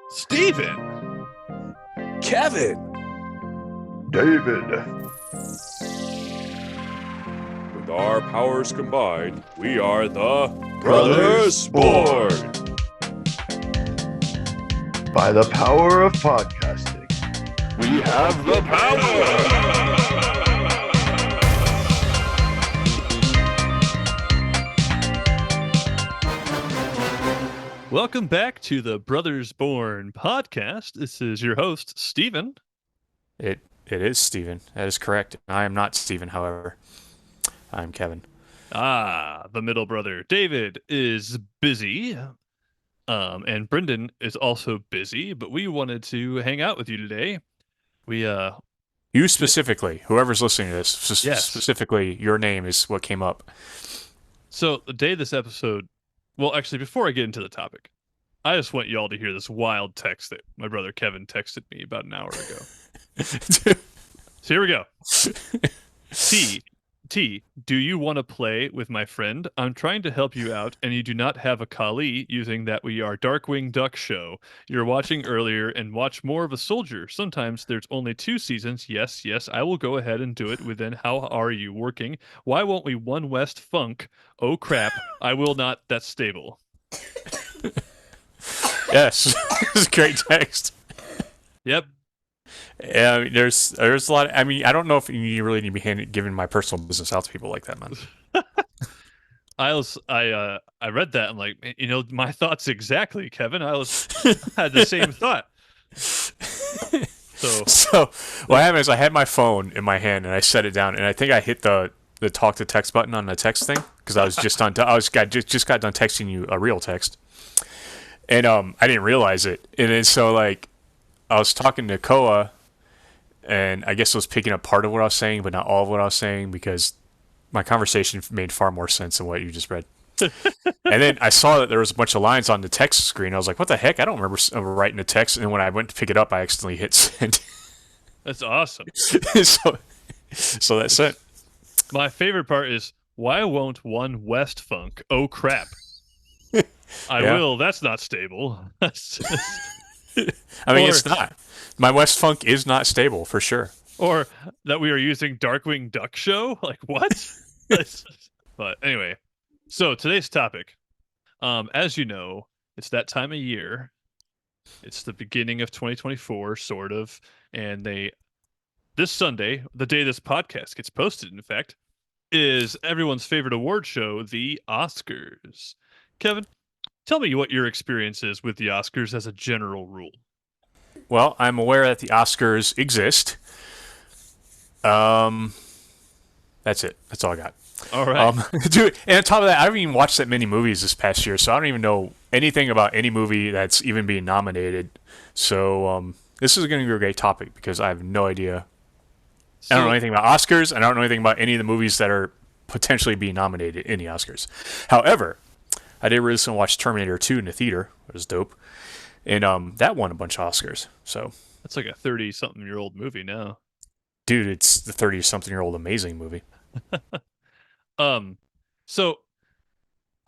Steven! Kevin. David. With our powers combined, we are the Brothers Born! By the power of podcasting, We have the power! Welcome back to the Brothers Born podcast. This is your host, Steven. It is Steven. That is correct. I am not Steven, however. I'm Kevin. The middle brother, David, is busy. And Brendan is also busy, but we wanted to hang out with you today. You specifically, whoever's listening to this, Yes. specifically, your name is what came up. So the day this episode, well, actually, before I get into the topic, I just want you all to hear this wild text that my brother Kevin texted me about an hour ago. So here we go. T, do you want to play with my friend? I'm trying to help you out, and you do not have a Kali using that we are Darkwing Duck show. You're watching earlier and watch more of a soldier. Sometimes there's only 2 seasons. Yes, I will go ahead and do it within How Are You Working? Why won't we One West Funk? Oh crap, I will not. That's stable. Yes, it's a great text. Yep. Yeah, I mean, there's a lot. I mean, I don't know if you really need to be giving my personal business out to people like that, man. I read that. I'm like, my thoughts exactly, Kevin. I had the same thought. So what happened is I had my phone in my hand and I set it down, and I think I hit the talk to text button on the text thing because I was just got done texting you a real text, and I didn't realize it, and then so like I was talking to Koa, and I guess it was picking up part of what I was saying, but not all of what I was saying because my conversation made far more sense than what you just read. And then I saw that there was a bunch of lines on the text screen. I was like, what the heck? I don't remember writing a text. And then when I went to pick it up, I accidentally hit send. That's awesome. so that's it. My favorite part is, why won't One West Funk? Oh crap. I will. That's not stable. I mean, it's not. My West Funk is not stable, for sure. Or that we are using Darkwing Duck show? Like, what? But anyway, so today's topic. As you know, it's that time of year. It's the beginning of 2024, sort of. And this Sunday, the day this podcast gets posted, in fact, is everyone's favorite award show, the Oscars. Kevin, tell me what your experience is with the Oscars as a general rule. Well, I'm aware that the Oscars exist. That's it. That's all I got. All right. Dude, and on top of that, I haven't even watched that many movies this past year, so I don't even know anything about any movie that's even being nominated. So this is going to be a great topic because I have no idea. I don't know anything about Oscars, and I don't know anything about any of the movies that are potentially being nominated in the Oscars. However, I did recently watch Terminator 2 in the theater. It was dope. And that won a bunch of Oscars. So that's like a 30-something-year-old movie now. Dude, it's the 30-something-year-old amazing movie. So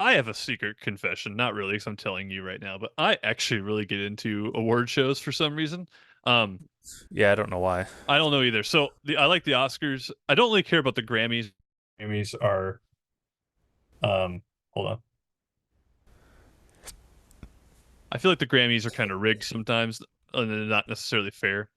I have a secret confession, not really, because I'm telling you right now, but I actually really get into award shows for some reason. Yeah, I don't know why. I don't know either. So I like the Oscars. I don't really care about the Grammys. Grammys are, hold on. I feel like the Grammys are kind of rigged sometimes, and they're not necessarily fair.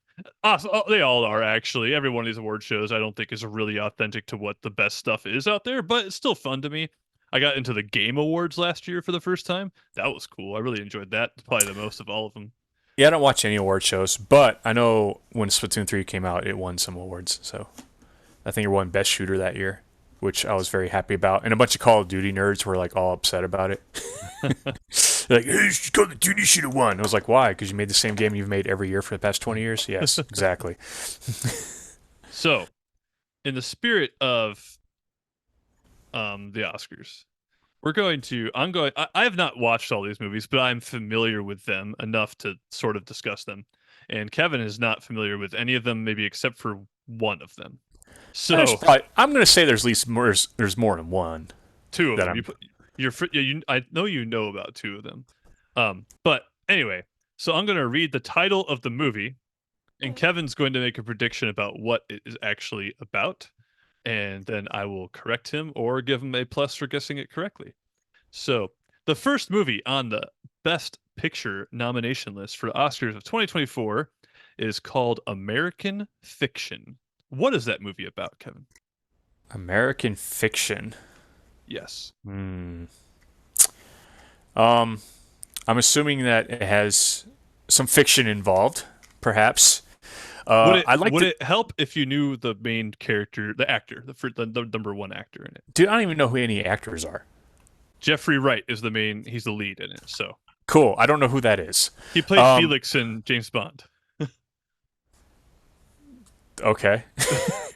They all are, actually. Every one of these award shows I don't think is really authentic to what the best stuff is out there, but it's still fun to me. I got into the Game Awards last year for the first time. That was cool. I really enjoyed that. Probably the most of all of them. Yeah, I don't watch any award shows, but I know when Splatoon 3 came out, it won some awards. So I think it won Best Shooter that year, which I was very happy about. And a bunch of Call of Duty nerds were like all upset about it. Like, hey, Call of Duty should have won. I was like, why? Because you made the same game you've made every year for the past 20 years? Yes, exactly. So, in the spirit of the Oscars, I have not watched all these movies, but I'm familiar with them enough to sort of discuss them. And Kevin is not familiar with any of them, maybe except for one of them. So I'm going to say there's at least more. There's more than one. 2 of them. I know you know about 2 of them. But anyway, So I'm going to read the title of the movie, and Kevin's going to make a prediction about what it is actually about, and then I will correct him or give him a plus for guessing it correctly. So, the first movie on the Best Picture nomination list for the Oscars of 2024 is called American Fiction. What is that movie about, Kevin? American Fiction. Yes. Hmm. I'm assuming that it has some fiction involved, perhaps. Would it help if you knew the main character, the actor, the number one actor in it? Dude, I don't even know who any actors are. Jeffrey Wright is he's the lead in it. So Cool. I don't know who that is. he played Felix in James Bond. Okay.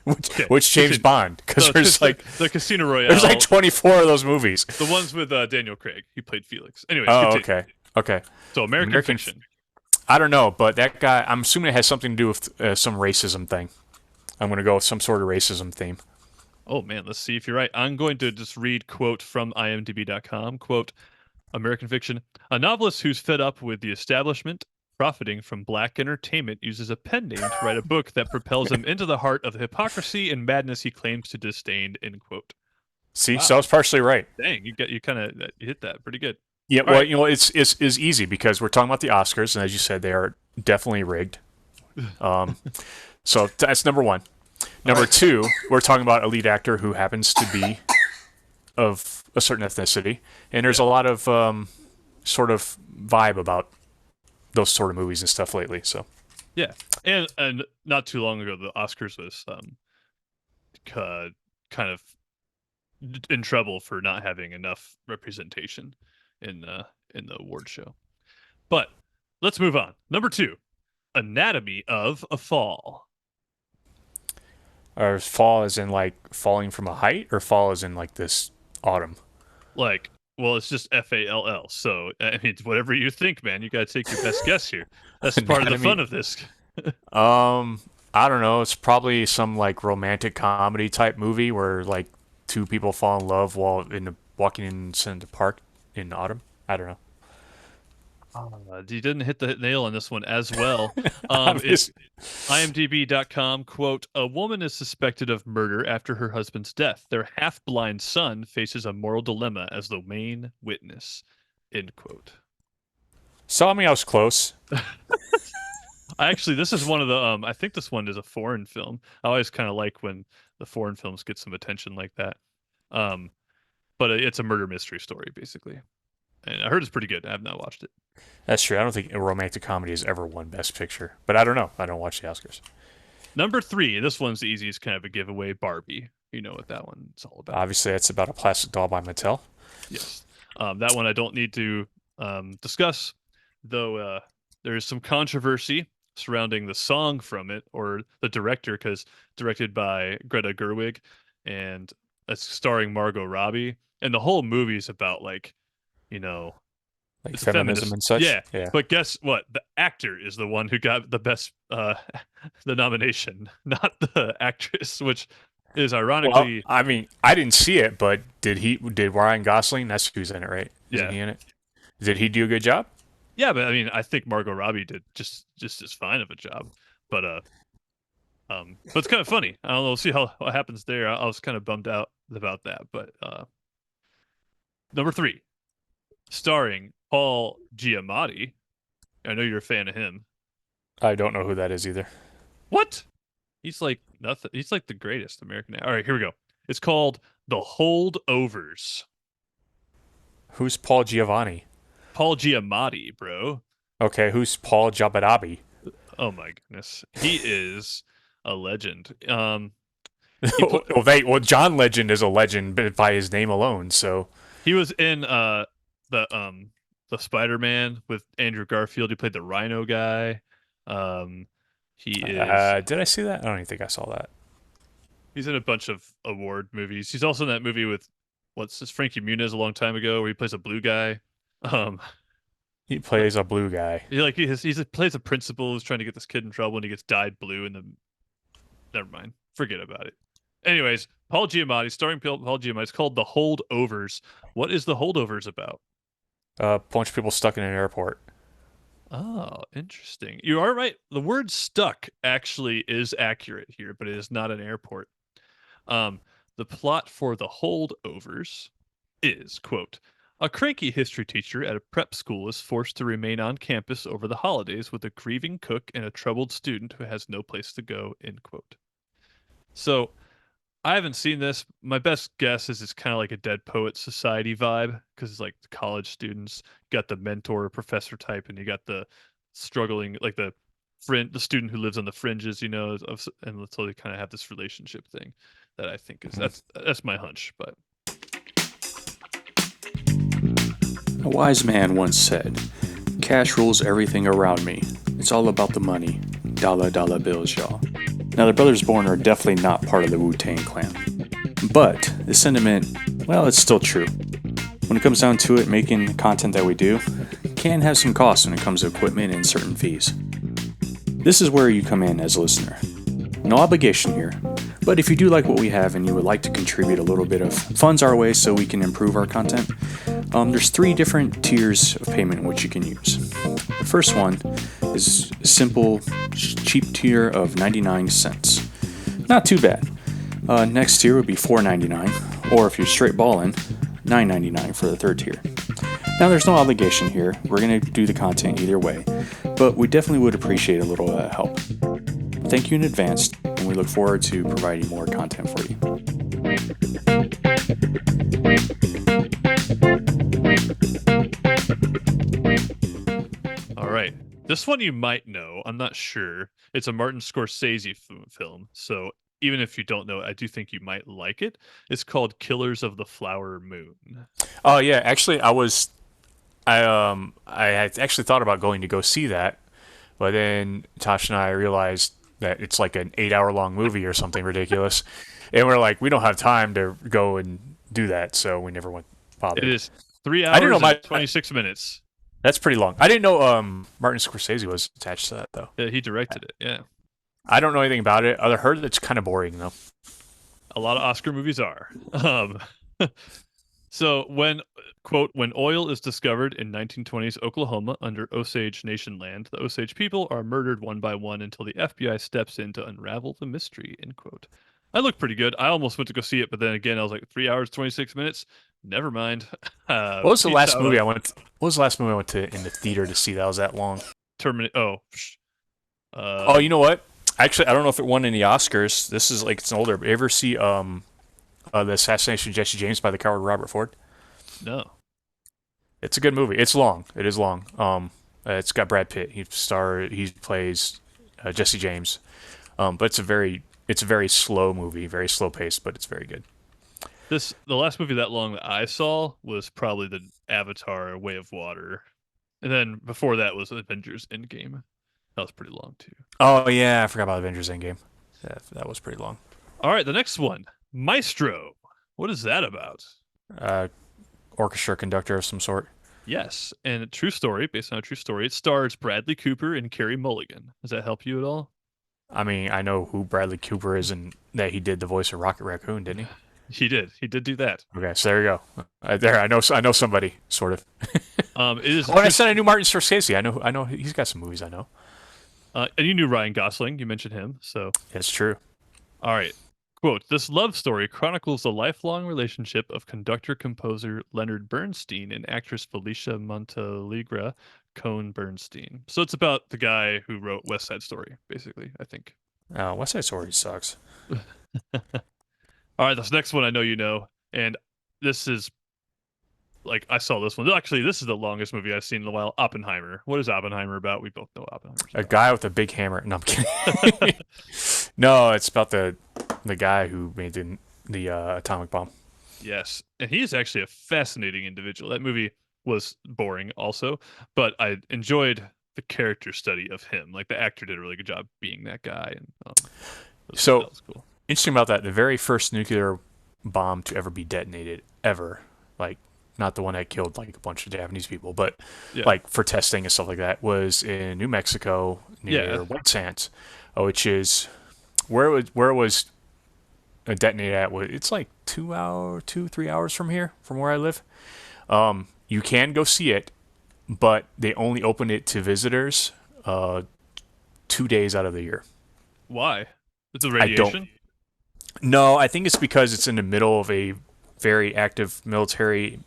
Okay. Which James Bond? Because there's like the Casino Royale. there's like 24 of those movies. The ones with Daniel Craig. He played Felix. Anyway. Oh, continue. okay. So American Fiction. I don't know, but that guy, I'm assuming it has something to do with some racism thing. I'm going to go with some sort of racism theme. Oh man, let's see if you're right. I'm going to just read quote from imdb.com. Quote, American Fiction. A novelist who's fed up with the establishment profiting from black entertainment uses a pen name to write a book that propels him into the heart of the hypocrisy and madness he claims to disdain, end quote. See, Wow. so I was partially right. Dang, you kind of hit that pretty good. Yeah, All well, right. you know, it's easy because we're talking about the Oscars, and as you said, they are definitely rigged. So that's number one. Number two, we're talking about a lead actor who happens to be of a certain ethnicity, and there's a lot of sort of vibe about those sort of movies and stuff lately. So Yeah, and not too long ago, the Oscars was kind of in trouble for not having enough representation in the award show. But let's move on. Number two, Anatomy of a Fall. or fall is in like falling from a height, or fall is in like this autumn. Like, well, it's just FALL. So I mean, it's whatever you think, man. You got to take your best guess here. That's part of the fun of this. I don't know. It's probably some like romantic comedy type movie where like two people fall in love while walking in the park in autumn. I don't know. You didn't hit the nail on this one as well. Obvious- It's IMDb.com, quote, a woman is suspected of murder after her husband's death. Their half-blind son faces a moral dilemma as the main witness, end quote. So I mean, I was close. Actually, this is one of the, I think this one is a foreign film. I always kind of like when the foreign films get some attention like that. But it's a murder mystery story, basically. And I heard it's pretty good. I have not watched it. That's true. I don't think a romantic comedy has ever won Best Picture, but I don't know. I don't watch the Oscars. Number three, this one's the easiest, kind of a giveaway, Barbie. You know what that one's all about. Obviously, it's about a plastic doll by Mattel. Yes. That one I don't need to discuss, though there is some controversy surrounding the song from it or the director, because directed by Greta Gerwig and it's starring Margot Robbie. And the whole movie is about, like, you know, Like it's feminism feminist. and such. Yeah. But guess what? The actor is the one who got the best, the nomination, not the actress, which is Well, ironically. I mean, I didn't see it, but did Ryan Gosling? That's who's in it, right? Isn't Yeah. he in it? Did he do a good job? Yeah, but I mean, I think Margot Robbie did just as fine of a job. But it's kind of funny. I don't know. We'll see what happens there. I was kind of bummed out about that. But number three, starring Paul Giamatti. I know you're a fan of him. I don't know who that is either. What? He's like nothing. He's like the greatest American. All right, here we go. It's called The Holdovers. Who's Paul Giovanni? Paul Giamatti, bro. Okay, who's Paul Jabadabi? Oh my goodness, he is a legend. Well, John Legend is a legend by his name alone. So He was in the Spider-Man with Andrew Garfield. He played the Rhino guy. He is did I see that? I don't even think I saw that. he's in a bunch of award movies. He's also in that movie with Frankie Muniz a long time ago where he plays a blue guy. He plays a blue guy. He plays a principal who's trying to get this kid in trouble and he gets dyed blue in the. Never mind. Forget about it. Anyways, Paul Giamatti, starring Paul Giamatti. It's called The Holdovers. What is The Holdovers about? A bunch of people stuck in an airport. Oh, interesting. You are right. The word stuck actually is accurate here, but it is not an airport. Um, the plot for The Holdovers is, quote, a cranky history teacher at a prep school is forced to remain on campus over the holidays with a grieving cook and a troubled student who has no place to go, end quote. So I haven't seen this. My best guess is it's kind of like a Dead Poet Society vibe because it's like the college students you got the mentor professor type, and you got the struggling like the student who lives on the fringes, and so they kind of have this relationship thing that I think is that's my hunch. But A wise man once said, "Cash rules everything around me. It's all about the money. Dollar dollar bills, y'all." Now, the Brothers Born are definitely not part of the Wu-Tang Clan. But the sentiment, well, it's still true. When it comes down to it, making content that we do can have some costs when it comes to equipment and certain fees. This is where you come in as a listener. No obligation here, but if you do like what we have and you would like to contribute a little bit of funds our way so we can improve our content, there's 3 different tiers of payment which you can use. The first one is a simple, cheap tier of 99 cents. Not too bad. Next tier would be $4.99, or if you're straight ballin', $9.99 for the third tier. Now, there's no obligation here. We're going to do the content either way, but we definitely would appreciate a little help. Thank you in advance, and we look forward to providing more content for you. all right, this one you might know. I'm not sure. It's a Martin Scorsese film, so even if you don't know it, I do think you might like it. It's called Killers of the Flower Moon. Oh yeah, actually, I had actually thought about going to go see that, but then Tosh and I realized that it's like an 8-hour long movie or something ridiculous, and we're like, we don't have time to go and do that, so we never went bothered. It is 3 I didn't hours know and 26 minutes. That's pretty long. I didn't know Martin Scorsese was attached to that though. Yeah, he directed it. Yeah. I don't know anything about it. I heard it's kind of boring though. A lot of Oscar movies are. So when, quote, when oil is discovered in 1920s Oklahoma under Osage Nation land, the Osage people are murdered one by one until the FBI steps in to unravel the mystery, end quote. I look pretty good. I almost went to go see it, but then again, I was like 3 hours, 26 minutes. Never mind. What was the last movie I went to in the theater to see that was that long? Oh, you know what? Actually, I don't know if it won any Oscars. This is like it's an older. You ever see the Assassination of Jesse James by the coward Robert Ford? No. It's a good movie. It's long. It is long. It's got Brad Pitt. He plays Jesse James. But it's a very slow movie, very slow paced, but it's very good. The last movie that long that I saw was probably the Avatar: Way of Water, and then before that was Avengers: Endgame. That was pretty long too. Oh yeah, I forgot about Avengers: Endgame. Yeah, that was pretty long. All right, the next one, Maestro. What is that about? Orchestra conductor of some sort. Yes, and a true story, based on a true story. It stars Bradley Cooper and Carey Mulligan. Does that help you at all? I mean, I know who Bradley Cooper is and that he did the voice of Rocket Raccoon, didn't he? He did. He did do that. Okay, so there you go. There, I know somebody, sort of. It is. When I said I knew Martin Scorsese, I know he's got some movies I know. And you knew Ryan Gosling. You mentioned him, so. It's true. All right. Quote, this love story chronicles the lifelong relationship of conductor-composer Leonard Bernstein and actress Felicia Montealegre Cohn-Bernstein. So it's about the guy who wrote West Side Story, basically, I think. West Side Story sucks. All right, this next one I know you know, and this is, like, I saw this one. Actually, this is the longest movie I've seen in a while, Oppenheimer. What is Oppenheimer about? We both know Oppenheimer. A guy with a big hammer. No, I'm kidding. No, it's about the guy who made the atomic bomb. Yes, and he is actually a fascinating individual. That movie was boring also, but I enjoyed the character study of him. Like, the actor did a really good job being that guy. And that was cool. Interesting about that, the very first nuclear bomb to ever be detonated, ever, like, not the one that killed, like, a bunch of Japanese people, but, like, for testing and stuff like that, was in New Mexico near White Sands, which is where it was detonated at. It's like 2-3 hours from here, from where I live. You can go see it. but they only open it to visitors 2 days out of the year. Why? It's the I don't. radiation. No, I think it's because it's in the middle of a very active military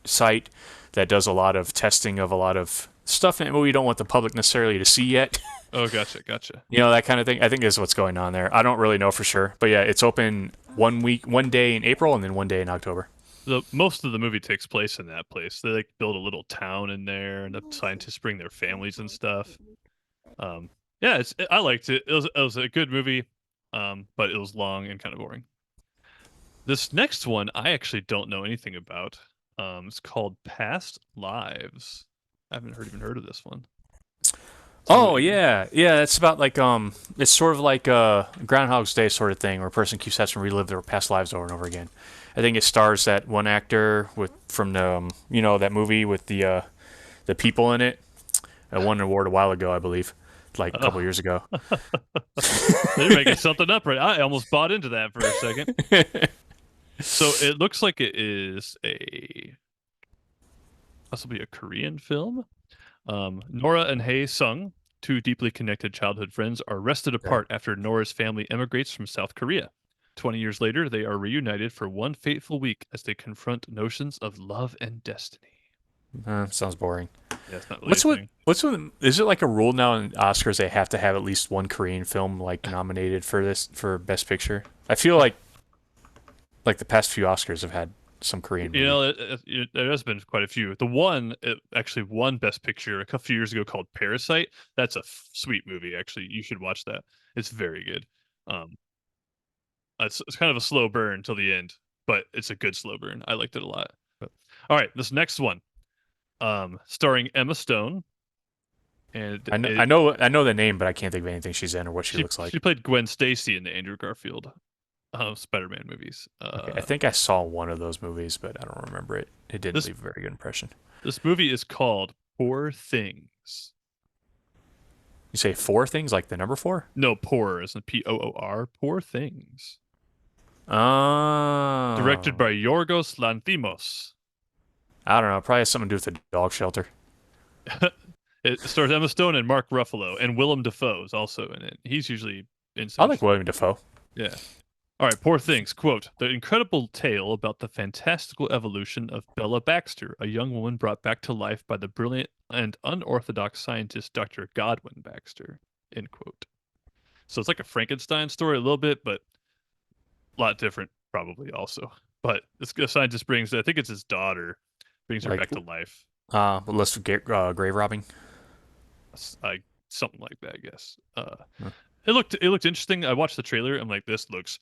site that does a lot of testing of a lot of stuff that we don't want the public necessarily to see yet. Oh, gotcha. That kind of thing. I think is what's going on there. I don't really know for sure, but yeah, it's open 1 week, 1 day in April, and then 1 day in October. Most of the movie takes place in that place. They like build a little town in there, and the scientists bring their families and stuff. Yeah, I liked it. It was a good movie, but it was long and kind of boring. This next one I actually don't know anything about. It's called Past Lives. I haven't even heard of this one. Oh yeah, yeah. It's about like it's sort of like a Groundhog's Day sort of thing, where a person keeps having to relive their past lives over and over again. I think it stars that one actor from the that movie with the people in it. I won an award a while ago, I believe, like a couple years ago. They're making something up, right? I almost bought into that for a second. So it looks like it is possibly a Korean film. Nora and Hae Sung, two deeply connected childhood friends, are wrested apart after Nora's family emigrates from South Korea. 20 years later, they are reunited for one fateful week as they confront notions of love and destiny. Sounds boring. Yeah, it's not really is it like a rule now in Oscars they have to have at least one Korean film like nominated for Best Picture? I feel like the past few Oscars have had some Korean movie. There has been quite a few. The one it actually won Best Picture a few years ago called Parasite. That's a sweet movie. Actually, you should watch that. It's very good. It's kind of a slow burn till the end, but it's a good slow burn. I liked it a lot. All right, this next one, starring Emma Stone. And I know the name, but I can't think of anything she's in or what she looks like. She played Gwen Stacy in the Andrew Garfield Spider-Man movies. Okay, I think I saw one of those movies, but I don't remember it. It didn't leave a very good impression. This movie is called Poor Things. You say 4 things, like the number 4? No, poor is Poor. Poor Things. Oh. Directed by Yorgos Lanthimos. I don't know. Probably has something to do with the dog shelter. It stars Emma Stone and Mark Ruffalo, and Willem Dafoe is also in it. He's usually in. I like William Dafoe. Yeah. All right, Poor Things. Quote, the incredible tale about the fantastical evolution of Bella Baxter, a young woman brought back to life by the brilliant and unorthodox scientist Dr. Godwin Baxter. End quote. So it's like a Frankenstein story a little bit, but a lot different probably also. But this scientist brings, I think it's his daughter, brings her back to life. Let's get grave robbing. Something like that, I guess. It looked interesting. I watched the trailer. I'm like, this looks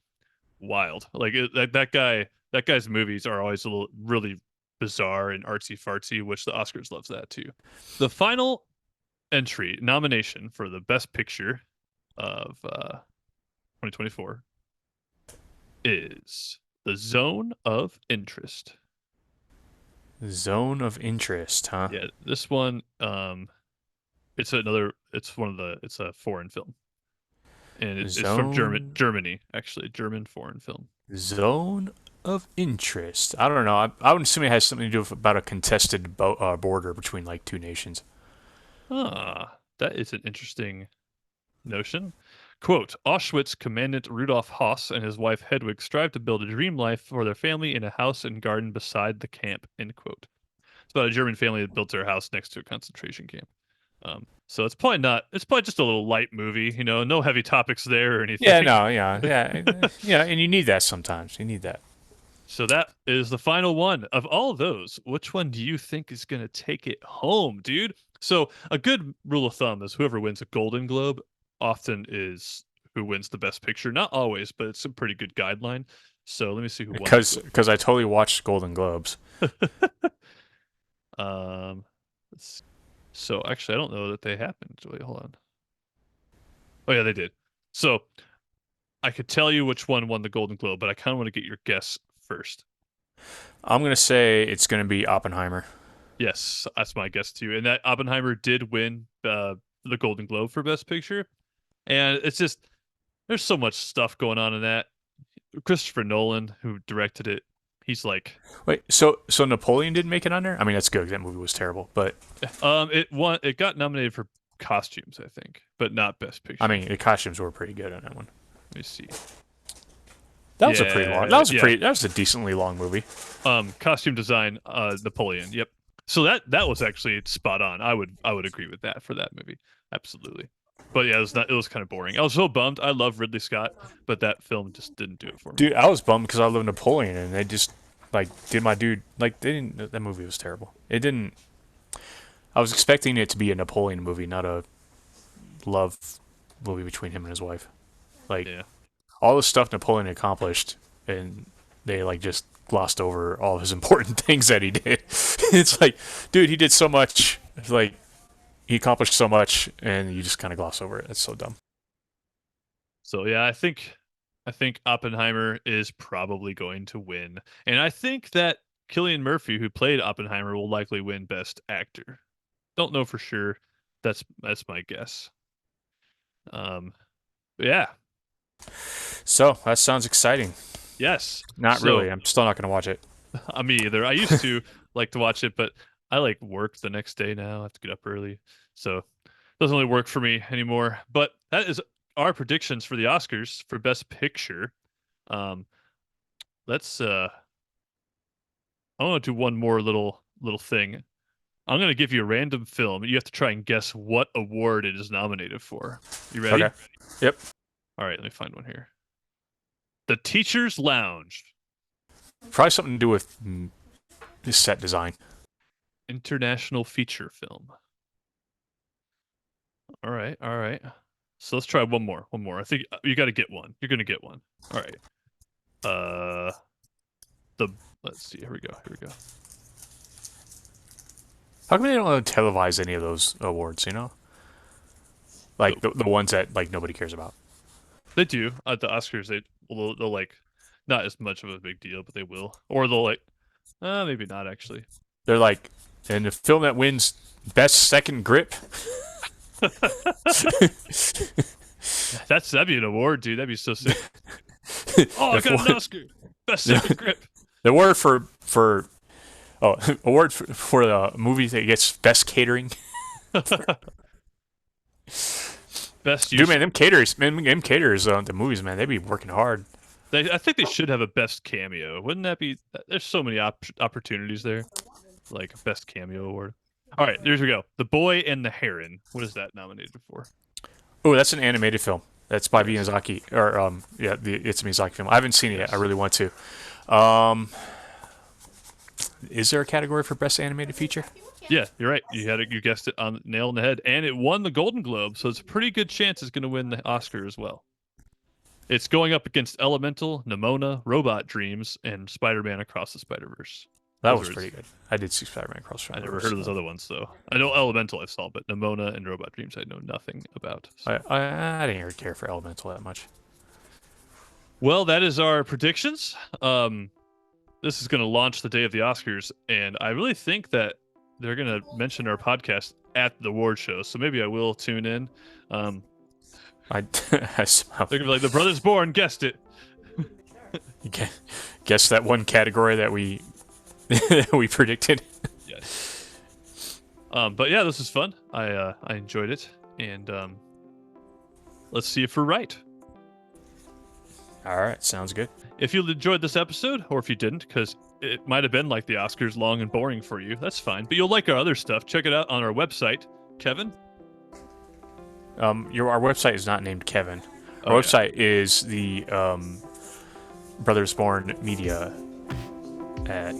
wild. Like that guy's movies are always really bizarre and artsy fartsy, which the Oscars loves that too. The final nomination for the Best Picture of 2024 is The Zone of Interest. Zone of Interest, huh? Yeah, this one, it's a foreign film. And it's from Germany, actually, German foreign film. Zone of Interest. I don't know. I would assume it has something to do with about a contested border between like two nations. Ah, that is an interesting notion. Quote, Auschwitz Commandant Rudolf Haas and his wife Hedwig strive to build a dream life for their family in a house and garden beside the camp, end quote. It's about a German family that built their house next to a concentration camp. So it's probably just a little light movie, no heavy topics there or anything. Yeah, and you need that sometimes. You need that. So that is the final one. Of all of those, which one do you think is going to take it home, dude? So a good rule of thumb is whoever wins a Golden Globe often is who wins the Best Picture. Not always, but it's a pretty good guideline. So let me see who won. Because I totally watched Golden Globes. So actually, I don't know that they happened. Wait, hold on. Oh yeah, they did. So I could tell you which one won the Golden Globe, but I kind of want to get your guess first. I'm going to say it's going to be Oppenheimer. Yes, that's my guess too. And that Oppenheimer did win the Golden Globe for Best Picture. And it's just, there's so much stuff going on in that. Christopher Nolan, who directed it, He's like, Wait, so Napoleon didn't make it on there? I mean, that's good. That movie was terrible, but it got nominated for costumes, I think, but not Best Picture. I mean, the costumes were pretty good on that one. Let me see. That was a pretty long. That was a decently long movie. Costume design, Napoleon. Yep. So that was actually spot on. I would agree with that for that movie. Absolutely. But yeah, it was kind of boring. I was so bummed. I love Ridley Scott, but that film just didn't do it for me. Dude, I was bummed because I love Napoleon, and they just did my dude they didn't. That movie was terrible. It didn't. I was expecting it to be a Napoleon movie, not a love movie between him and his wife. All the stuff Napoleon accomplished, and they just glossed over all of his important things that he did. It's like, dude, he did so much. It's like, he accomplished so much, and you just kind of gloss over it. It's so dumb. So yeah, I think Oppenheimer is probably going to win, and I think that Cillian Murphy, who played Oppenheimer, will likely win Best Actor. Don't know for sure. That's my guess. But yeah. So that sounds exciting. Yes. Not really. I'm still not going to watch it. Me either. I used to like to watch it, but I work the next day now. I have to get up early, so it doesn't really work for me anymore. But that is our predictions for the Oscars for Best Picture. Let's. I want to do one more little thing. I'm going to give you a random film. You have to try and guess what award it is nominated for. You ready? Okay. Yep. All right, let me find one here. The Teacher's Lounge. Probably something to do with set design. International feature film. All right. So let's try one more. I think you got to get one. You're going to get one. All right. Let's see. Here we go. How come they don't televise any of those awards, you know? The ones that nobody cares about. They do. At the Oscars, they'll not as much of a big deal, but they will. Or they'll maybe not actually. They're and the film that wins Best Second Grip. That'd be an award, dude. That'd be so sick. Oh, I got an Oscar. Best Second Grip. The award award for the movie that gets Best Catering. Best. Dude, man, them caterers, the movies, man, they be working hard. I think they should have a Best Cameo. Wouldn't that be? There's so many opportunities there. Like a Best Cameo award. All right, there we go. The Boy and the Heron. What is that nominated for? Oh, that's an animated film. That's by Miyazaki, it's a Miyazaki film. I haven't seen it yet. I really want to. Is there a category for Best Animated Feature? Yeah, you're right. You guessed it on nail on the head, and it won the Golden Globe, so it's a pretty good chance it's going to win the Oscar as well. It's going up against Elemental, Nimona, Robot Dreams, and Spider-Man Across the Spider-Verse. That was pretty good. I did see Spider-Man Across the Spider-Verse. I never heard of those other ones, though. I know Elemental I saw, but Nimona and Robot Dreams I know nothing about. So. I didn't really care for Elemental that much. Well, that is our predictions. This is going to launch the day of the Oscars, and I really think that they're going to mention our podcast at the award show, so maybe I will tune in. They're going to be like, the Brothers Born guessed it. Guess that one category that we we predicted. Yes. But yeah, this is fun. I enjoyed it, and let's see if we're right. All right, sounds good. If you enjoyed this episode, or if you didn't, because it might have been like the Oscars, long and boring for you, that's fine. But you'll like our other stuff. Check it out on our website. Kevin? Our website is not named Kevin. Our website is the Brothers Born Media at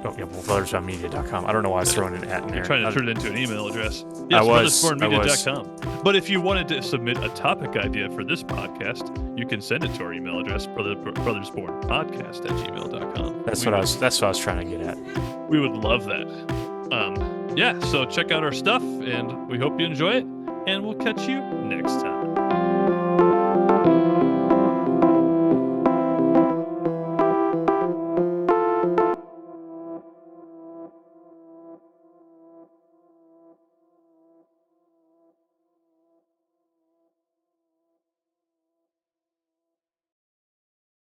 brothersbornmedia.com. I don't know why I was throwing an at in there. You're trying to turn it into an email address. Yes, brothersbornmedia.com. But if you wanted to submit a topic idea for this podcast, you can send it to our email address, brothersbornpodcast@gmail.com. That's what I was trying to get at. We would love that. So check out our stuff, and we hope you enjoy it, and we'll catch you next time.